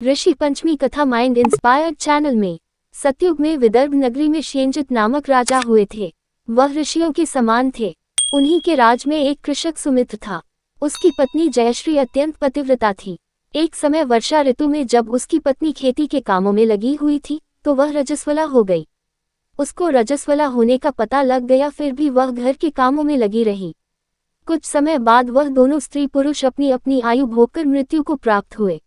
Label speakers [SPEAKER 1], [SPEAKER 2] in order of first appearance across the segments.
[SPEAKER 1] ऋषि पंचमी कथा mind inspired channel में। सतयुग में विदर्भ नगरी में शेंजित नामक राजा हुए थे। वह ऋषियों के समान थे। उन्हीं के राज में एक कृषक सुमित्र था। उसकी पत्नी जयश्री अत्यंत पतिव्रता थी। एक समय वर्षा ऋतु में जब उसकी पत्नी खेती के कामों में लगी हुई थी तो वह रजस्वला हो गई। उसको रजस्वला होने का पता लग गया, फिर भी वह घर के कामों में लगी रही। कुछ समय बाद वह दोनों स्त्री पुरुष अपनी अपनी आयु भोगकर मृत्यु को प्राप्त हुए।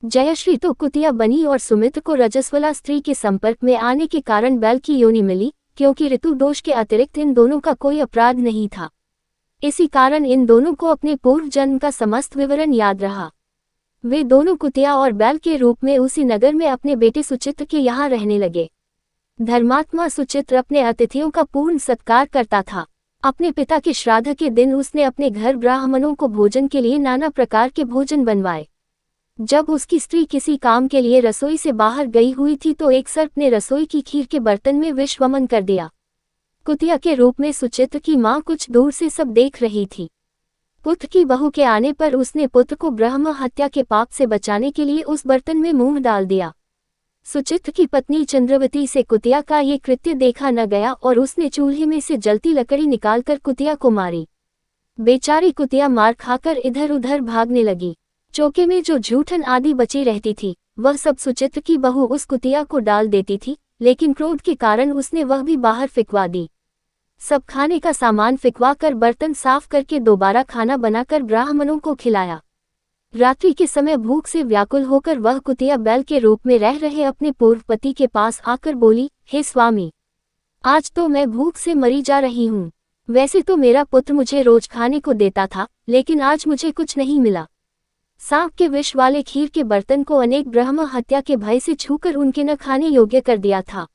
[SPEAKER 1] जयश्री तो कुतिया बनी और सुमित्र को रजस्वला स्त्री के संपर्क में आने के कारण बैल की योनि मिली, क्योंकि ऋतु दोष के अतिरिक्त इन दोनों का कोई अपराध नहीं था। इसी कारण इन दोनों को अपने पूर्व जन्म का समस्त विवरण याद रहा। वे दोनों कुतिया और बैल के रूप में उसी नगर में अपने बेटे सुचित्र के यहाँ रहने लगे। धर्मात्मा सुचित्र अपने अतिथियों का पूर्ण सत्कार करता था। अपने पिता के श्राद्ध के दिन उसने अपने घर ब्राह्मणों को भोजन के लिए नाना प्रकार के भोजन बनवाए। जब उसकी स्त्री किसी काम के लिए रसोई से बाहर गई हुई थी तो एक सर्प ने रसोई की खीर के बर्तन में विष वमन कर दिया। कुतिया के रूप में सुचित्र की मां कुछ दूर से सब देख रही थी। पुत्र की बहू के आने पर उसने पुत्र को ब्रह्म हत्या के पाप से बचाने के लिए उस बर्तन में मुंह डाल दिया। सुचित्र की पत्नी चंद्रवती से कुतिया का ये कृत्य देखा न गया और उसने चूल्हे में से जलती लकड़ी निकालकर कुतिया को मारी। बेचारी कुतिया मार खाकर इधर उधर भागने लगी। चौके में जो जूठन आदि बची रहती थी वह सब सुचित्र की बहू उस कुतिया को डाल देती थी, लेकिन क्रोध के कारण उसने वह भी बाहर फिकवा दी। सब खाने का सामान फिकवा कर बर्तन साफ करके दोबारा खाना बनाकर ब्राह्मणों को खिलाया। रात्रि के समय भूख से व्याकुल होकर वह कुतिया बैल के रूप में रह रहे अपने पूर्व पति के पास आकर बोली, हे स्वामी, आज तो मैं भूख से मरी जा रही हूँ। वैसे तो मेरा पुत्र मुझे रोज खाने को देता था, लेकिन आज मुझे कुछ नहीं मिला। सांप के विष वाले खीर के बर्तन को अनेक ब्रह्म हत्या के भय से छूकर उनके न खाने योग्य कर दिया था।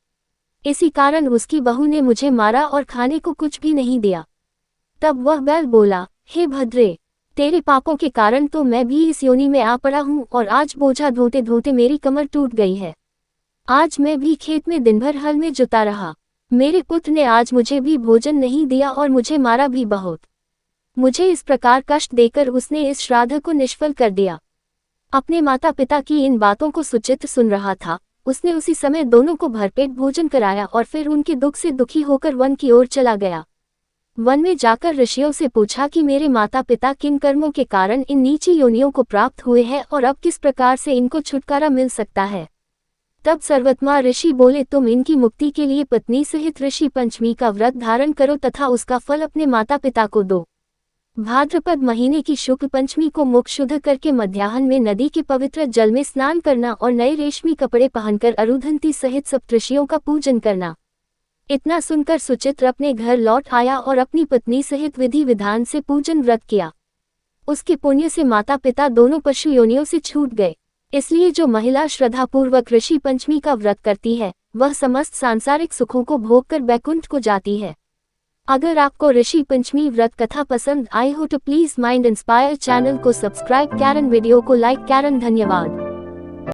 [SPEAKER 1] इसी कारण उसकी बहू ने मुझे मारा और खाने को कुछ भी नहीं दिया। तब वह बैल बोला, हे भद्रे, तेरे पापों के कारण तो मैं भी इस योनि में आ पड़ा हूँ और आज बोझा धोते धोते मेरी कमर टूट गई है। आज मैं भी खेत में दिन भर हल में जुता रहा। मेरे पुत्र ने आज मुझे भी भोजन नहीं दिया और मुझे मारा भी बहुत। मुझे इस प्रकार कष्ट देकर उसने इस श्राद्ध को निष्फल कर दिया। अपने माता पिता की इन बातों को सुचित्र सुन रहा था। उसने उसी समय दोनों को भरपेट भोजन कराया और फिर उनके दुख से दुखी होकर वन की ओर चला गया। वन में जाकर ऋषियों से पूछा कि मेरे माता पिता किन कर्मों के कारण इन नीची योनियों को प्राप्त हुए हैं और अब किस प्रकार से इनको छुटकारा मिल सकता है। तब सर्वोत्तम ऋषि बोले, तुम इनकी मुक्ति के लिए पत्नी सहित ऋषि पंचमी का व्रत धारण करो तथा उसका फल अपने माता पिता को दो। भाद्रपद महीने की शुक्ल पंचमी को मुख शुद्ध करके मध्याह्न में नदी के पवित्र जल में स्नान करना और नए रेशमी कपड़े पहनकर अरुंधति सहित सप्तऋषियों का पूजन करना। इतना सुनकर सुचित्र अपने घर लौट आया और अपनी पत्नी सहित विधि विधान से पूजन व्रत किया। उसके पुण्य से माता पिता दोनों पशु योनियों से छूट गए। इसलिए जो महिला श्रद्धापूर्वक ऋषि पंचमी का व्रत करती है वह समस्त सांसारिक सुखों को भोगकर बैकुंठ को जाती है। अगर आपको ऋषि पंचमी व्रत कथा पसंद आई हो तो प्लीज माइंड इंस्पायर चैनल को सब्सक्राइब करें, वीडियो को लाइक करें। धन्यवाद।